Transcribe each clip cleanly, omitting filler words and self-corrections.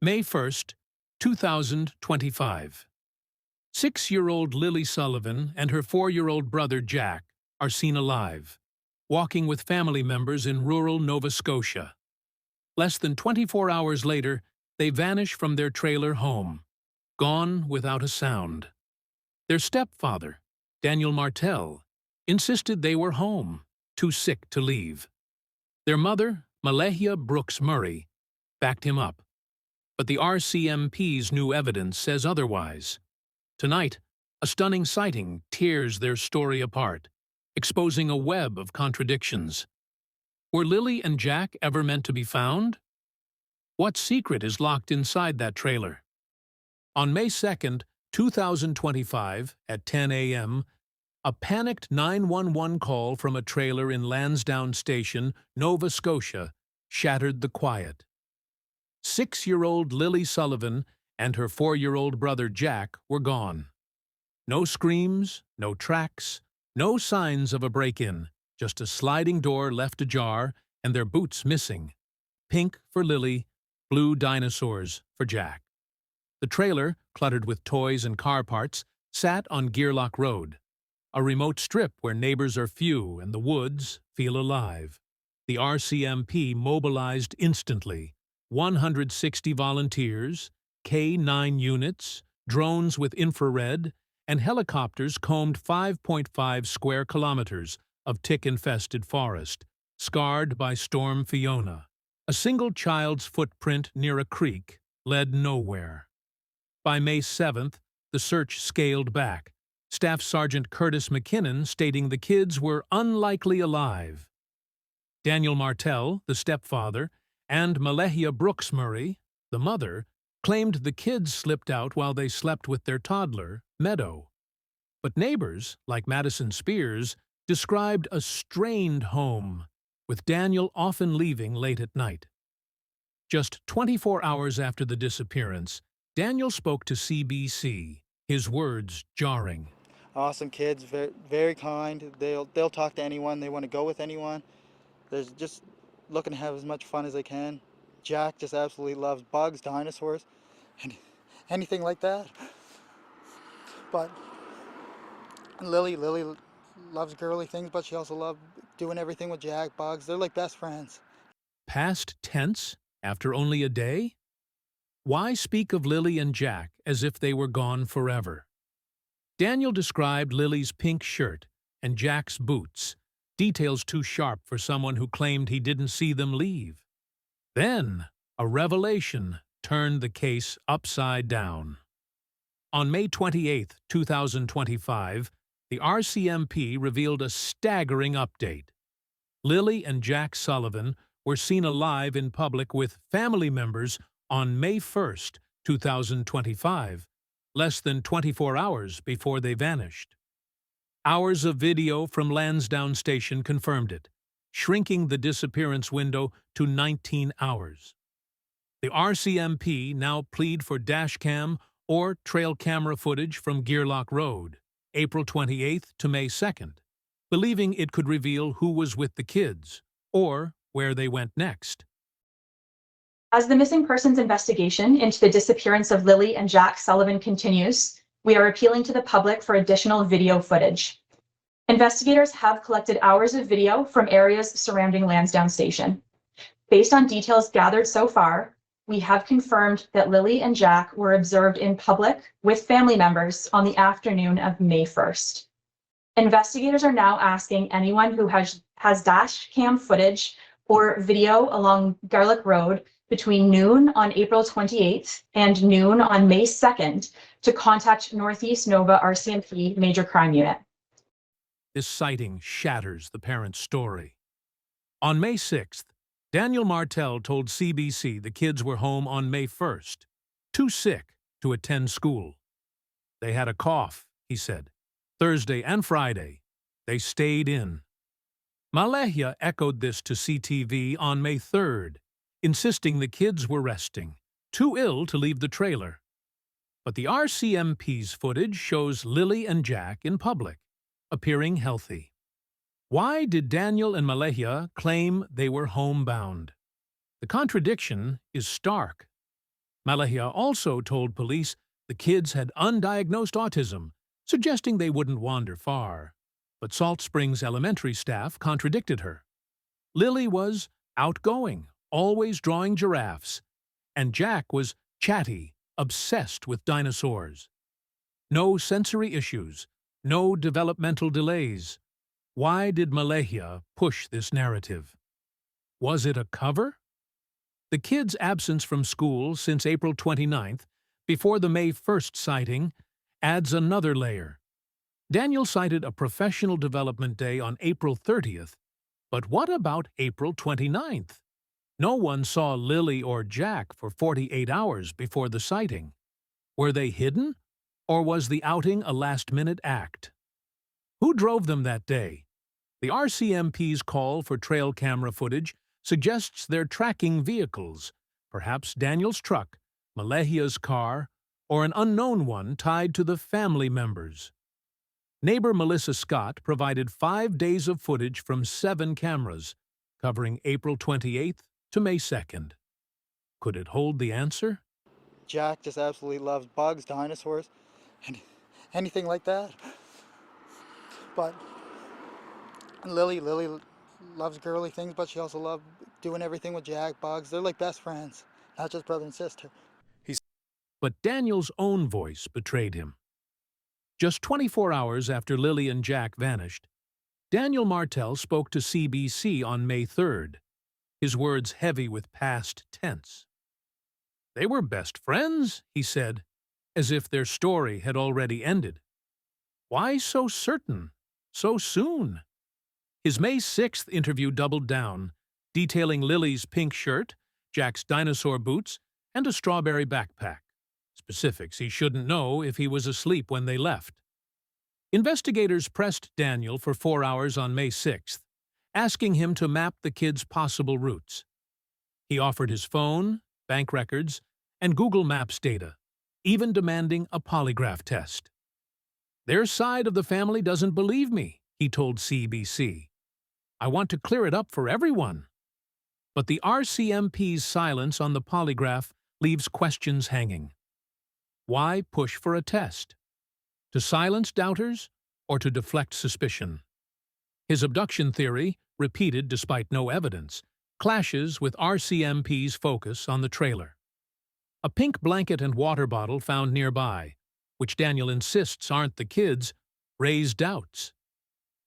May 1st, 2025. 6-year-old Lily Sullivan and her 4-year-old brother Jack are seen alive, walking with family members in rural Nova Scotia. Less than 24 hours later, they vanish from their trailer home, gone without a sound. Their stepfather, Daniel Martel, insisted they were home, too sick to leave. Their mother, Malehia Brooks Murray, backed him up. But the RCMP's new evidence says otherwise. Tonight, a stunning sighting tears their story apart, exposing a web of contradictions. Were Lily and Jack ever meant to be found? What secret is locked inside that trailer? On May 2nd, 2025, at 10 a.m., a panicked 911 call from a trailer in Lansdowne Station, Nova Scotia, shattered the quiet. 6-year-old Lily Sullivan and her 4-year-old brother Jack were gone. No screams, no tracks, no signs of a break-in, just a sliding door left ajar and their boots missing. Pink for Lily, blue dinosaurs for Jack. The trailer, cluttered with toys and car parts, sat on Gearlock Road, a remote strip where neighbors are few and the woods feel alive. The RCMP mobilized instantly. 160 volunteers, K-9 units, drones with infrared, and helicopters combed 5.5 square kilometers of tick-infested forest, scarred by Storm Fiona. A single child's footprint near a creek led nowhere. By May 7th, the search scaled back, Staff Sergeant Curtis McKinnon stating the kids were unlikely alive. Daniel Martel, the stepfather, and Malehia Brooks Murray, the mother, claimed the kids slipped out while they slept with their toddler, Meadow. But neighbors, like Madison Spears, described a strained home, with Daniel often leaving late at night. Just 24 hours after the disappearance, Daniel spoke to CBC, his words jarring. Awesome kids, very, very kind. They'll talk to anyone. They want to go with anyone. They're just looking to have as much fun as they can. Jack just absolutely loves bugs, dinosaurs, and anything like that. But Lily loves girly things, but she also loves doing everything with Jack, bugs. They're like best friends. Past tense after only a day? Why speak of Lily and Jack as if they were gone forever? Daniel described Lily's pink shirt and Jack's boots, details too sharp for someone who claimed he didn't see them leave. Then, a revelation turned the case upside down. On May 28, 2025, the RCMP revealed a staggering update. Lily and Jack Sullivan were seen alive in public with family members on May 1st, 2025, less than 24 hours before they vanished. Hours of video from Lansdowne Station confirmed it, shrinking the disappearance window to 19 hours. The RCMP now plead for dashcam or trail camera footage from Gearlock Road, April 28th to May 2nd, believing it could reveal who was with the kids or where they went next. As the missing persons investigation into the disappearance of Lily and Jack Sullivan continues, we are appealing to the public for additional video footage. Investigators have collected hours of video from areas surrounding Lansdowne Station. Based on details gathered so far, we have confirmed that Lily and Jack were observed in public with family members on the afternoon of May 1st. Investigators are now asking anyone who has dash cam footage or video along Gearlock Road between noon on April 28th and noon on May 2nd to contact Northeast Nova RCMP Major Crime Unit. This sighting shatters the parents' story. On May 6th, Daniel Martel told CBC the kids were home on May 1st, too sick to attend school. They had a cough, he said. Thursday and Friday, they stayed in. Malehia echoed this to CTV on May 3rd, insisting the kids were resting, too ill to leave the trailer. But the RCMP's footage shows Lily and Jack in public, appearing healthy. Why did Daniel and Malehia claim they were homebound? The contradiction is stark. Malahia also told police the kids had undiagnosed autism, suggesting they wouldn't wander far. But Salt Springs Elementary staff contradicted her. Lily was outgoing, always drawing giraffes, and Jack was chatty, obsessed with dinosaurs. No sensory issues, no developmental delays. Why did Malahia push this narrative? Was it a cover? The kids' absence from school since April 29th, before the May 1st sighting, adds another layer. Daniel cited a professional development day on April 30th, but what about April 29th? No one saw Lily or Jack for 48 hours before the sighting. Were they hidden, or was the outing a last-minute act? Who drove them that day? The RCMP's call for trail camera footage suggests they're tracking vehicles, perhaps Daniel's truck, Malahia's car, or an unknown one tied to the family members. Neighbor Melissa Scott provided 5 days of footage from 7 cameras, covering April 28th to May 2nd. Could it hold the answer? Jack just absolutely loves bugs, dinosaurs, and anything like that. But Lily loves girly things, but she also loves doing everything with Jack, bugs. They're like best friends, not just brother and sister. But Daniel's own voice betrayed him. Just 24 hours after Lily and Jack vanished, Daniel Martel spoke to CBC on May 3rd, his words heavy with past tense. They were best friends, he said, as if their story had already ended. Why so certain, so soon? His May 6th interview doubled down, detailing Lily's pink shirt, Jack's dinosaur boots, and a strawberry backpack. Specifics he shouldn't know if he was asleep when they left. Investigators pressed Daniel for 4 hours on May 6th, asking him to map the kids' possible routes. He offered his phone, bank records, and Google Maps data, even demanding a polygraph test. Their side of the family doesn't believe me, he told CBC. I want to clear it up for everyone. But the RCMP's silence on the polygraph leaves questions hanging. Why push for a test? To silence doubters or to deflect suspicion? His abduction theory, repeated despite no evidence, clashes with RCMP's focus on the trailer. A pink blanket and water bottle found nearby, which Daniel insists aren't the kids', raise doubts.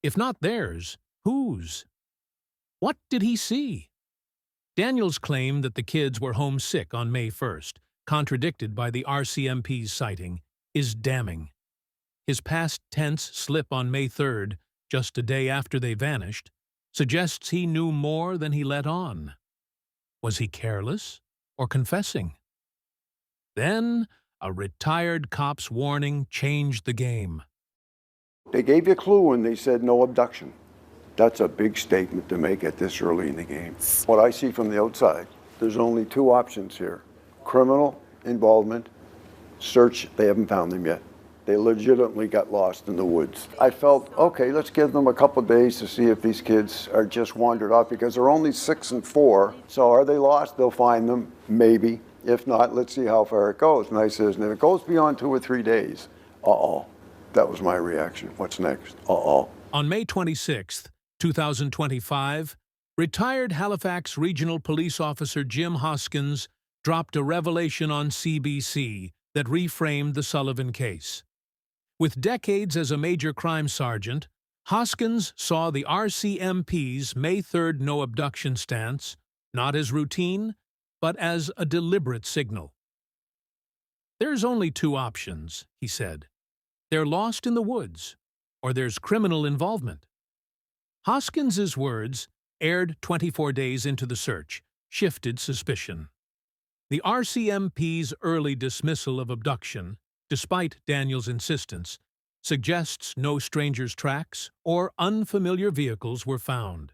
If not theirs, whose? What did he see? Daniel's claim that the kids were homesick on May 1st, contradicted by the RCMP's sighting, is damning. His past tense slip on May 3rd, just a day after they vanished, suggests he knew more than he let on. Was he careless or confessing? Then, a retired cop's warning changed the game. They gave you a clue when they said no abduction. That's a big statement to make at this early in the game. What I see from the outside, there's only 2 options here. Criminal involvement, search, they haven't found them yet. They legitimately got lost in the woods. I felt, okay, let's give them a couple days to see if these kids are just wandered off, because they're only 6 and 4. So are they lost? They'll find them, maybe. If not, let's see how far it goes. And I says, and if it goes beyond 2 or 3 days, uh-oh. That was my reaction. What's next? Uh-oh. On May 26, 2025, retired Halifax Regional Police Officer Jim Hoskins dropped a revelation on CBC that reframed the Sullivan case. With decades as a major crime sergeant, Hoskins saw the RCMP's May 3rd no abduction stance not as routine, but as a deliberate signal. There's only 2 options, he said. They're lost in the woods, or there's criminal involvement. Hoskins's words, aired 24 days into the search, shifted suspicion. The RCMP's early dismissal of abduction, despite Daniel's insistence, suggests no strangers' tracks or unfamiliar vehicles were found.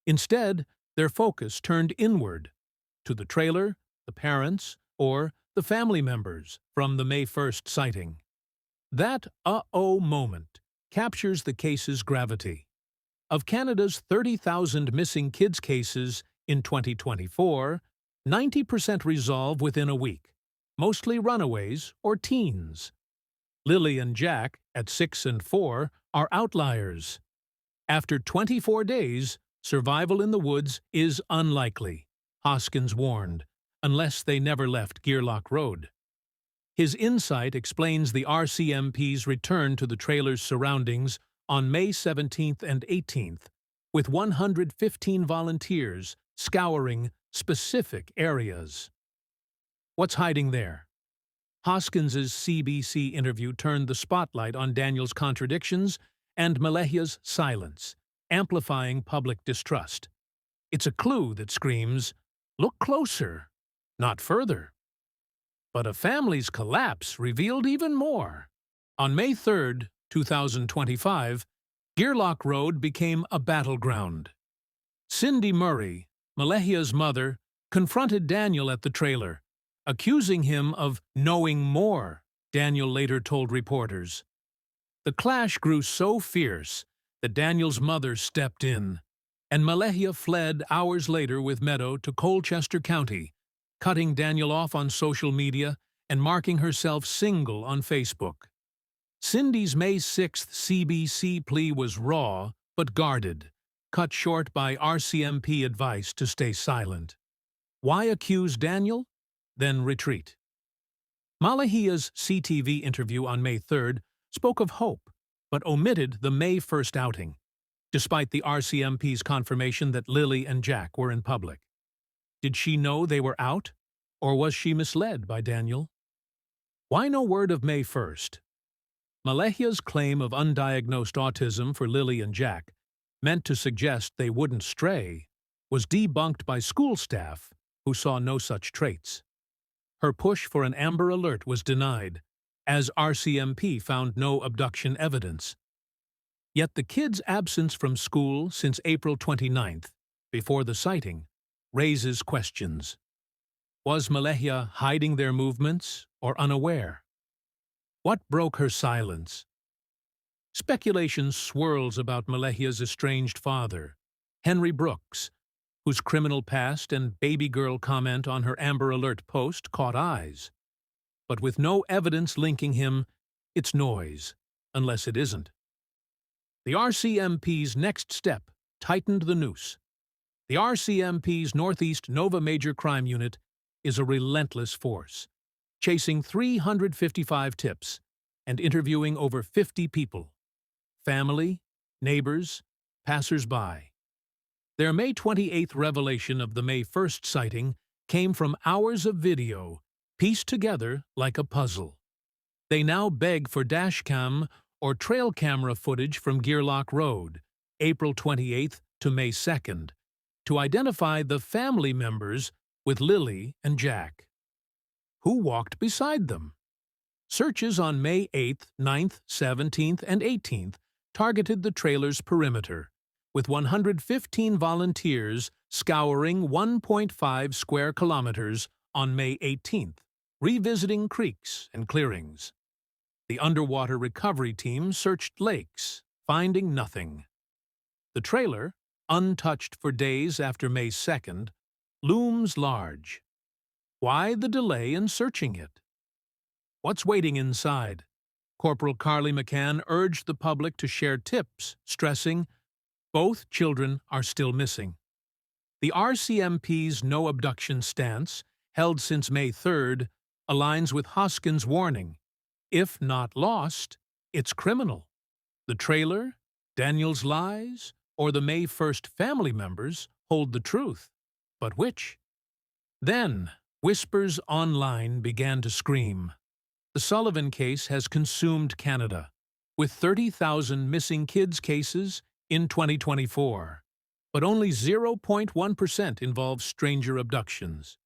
Instead, their focus turned inward, to the trailer, the parents, or the family members from the May 1st sighting. That uh-oh moment captures the case's gravity. Of Canada's 30,000 missing kids cases in 2024, 90% resolve within a week. mostly runaways or teens. Lily and Jack, at 6 and 4, are outliers. After 24 days, survival in the woods is unlikely, Hoskins warned, unless they never left Gearlock Road. His insight explains the RCMP's return to the trailer's surroundings on May 17th and 18th, with 115 volunteers scouring specific areas. What's hiding there? Hoskins's CBC interview turned the spotlight on Daniel's contradictions and Malehia's silence, amplifying public distrust. It's a clue that screams, "Look closer, not further." But a family's collapse revealed even more. On May 3rd, 2025, Gearlock Road became a battleground. Cindy Murray, Malehia's mother, confronted Daniel at the trailer, accusing him of knowing more, Daniel later told reporters. The clash grew so fierce that Daniel's mother stepped in, and Malehia fled hours later with Meadow to Colchester County, cutting Daniel off on social media and marking herself single on Facebook. Cindy's May 6th CBC plea was raw but guarded, cut short by RCMP advice to stay silent. Why accuse Daniel? Then retreat. Malehia's CTV interview on May 3rd spoke of hope, but omitted the May 1st outing, despite the RCMP's confirmation that Lily and Jack were in public. Did she know they were out, or was she misled by Daniel? Why no word of May 1st? Malehia's claim of undiagnosed autism for Lily and Jack, meant to suggest they wouldn't stray, was debunked by school staff who saw no such traits. Her push for an Amber Alert was denied, as RCMP found no abduction evidence. Yet the kids' absence from school since April 29th, before the sighting, raises questions. Was Malehia hiding their movements or unaware? What broke her silence? Speculation swirls about Malehia's estranged father, Henry Brooks, whose criminal past and baby girl comment on her Amber Alert post caught eyes. But with no evidence linking him, it's noise, unless it isn't. The RCMP's next step tightened the noose. The RCMP's Northeast Nova Major Crime Unit is a relentless force, chasing 355 tips and interviewing over 50 people. Family, neighbors, passers-by. Their May 28th revelation of the May 1st sighting came from hours of video, pieced together like a puzzle. They now beg for dashcam or trail camera footage from Gearlock Road, April 28th to May 2nd, to identify the family members with Lily and Jack. Who walked beside them? Searches on May 8th, 9th, 17th, and 18th targeted the trailer's perimeter, with 115 volunteers scouring 1.5 square kilometers on May 18th, revisiting creeks and clearings. The underwater recovery team searched lakes, finding nothing. The trailer, untouched for days after May 2nd, looms large. Why the delay in searching it? What's waiting inside? Corporal Carly McCann urged the public to share tips, stressing, both children are still missing. The RCMP's no abduction stance, held since May 3rd, aligns with Hoskins' warning. If not lost, it's criminal. The trailer, Daniel's lies, or the May 1st family members hold the truth. But which? Then, whispers online began to scream. The Sullivan case has consumed Canada, with 30,000 missing kids cases in 2024, but only 0.1% involve stranger abductions.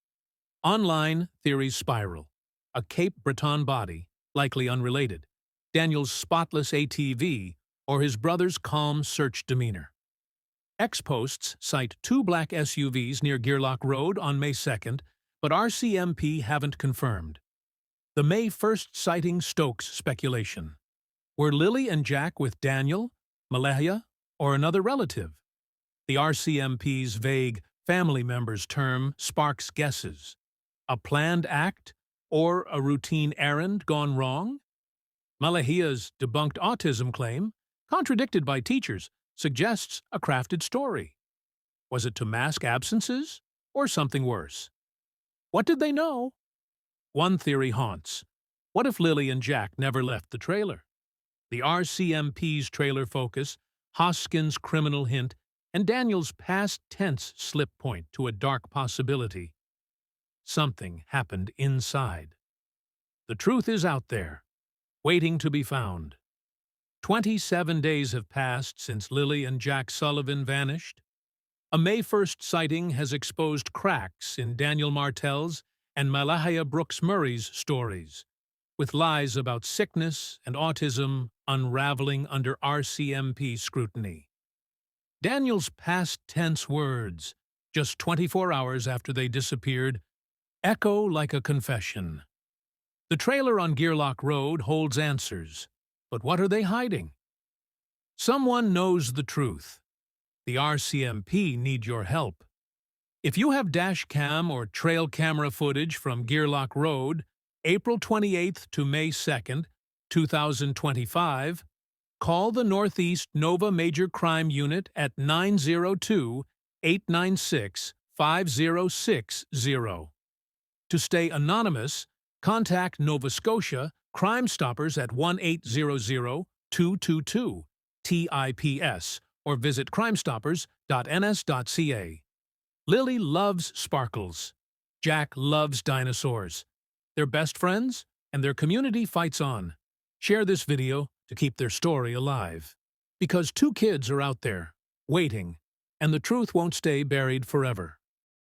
Online theories spiral. A Cape Breton body, likely unrelated, Daniel's spotless ATV, or his brother's calm search demeanor. Ex-posts cite 2 black SUVs near Gearlock Road on May 2nd, but RCMP haven't confirmed. The May 1st sighting stokes speculation. Were Lily and Jack with Daniel, Malehia, or another relative? The RCMP's vague family members term sparks guesses. A planned act Or a routine errand gone wrong? Malahia's debunked autism claim, contradicted by teachers, suggests a crafted story. Was it to mask absences, or something worse? What did they know? One theory haunts. What if Lily and Jack never left the trailer? The RCMP's trailer focus, Hoskins' criminal hint, and Daniel's past tense slip point to a dark possibility. Something happened inside. The truth is out there, waiting to be found. 27 days have passed since Lily and Jack Sullivan vanished. A May 1st sighting has exposed cracks in Daniel Martel's and Malahia Brooks Murray's stories, with lies about sickness and autism unraveling under RCMP scrutiny. Daniel's past tense words, just 24 hours after they disappeared, echo like a confession. The trailer on Gearlock Road holds answers, but what are they hiding? Someone knows the truth. The RCMP need your help. If you have dash cam or trail camera footage from Gearlock Road, April 28th to May 2nd, 2025, call the Northeast Nova Major Crime Unit at 902-896-5060. To stay anonymous, contact Nova Scotia Crime Stoppers at 1-800-222-TIPS or visit crimestoppers.ns.ca. Lily loves sparkles. Jack loves dinosaurs. They're best friends, and their community fights on. Share this video to keep their story alive. Because two kids are out there, waiting, and the truth won't stay buried forever.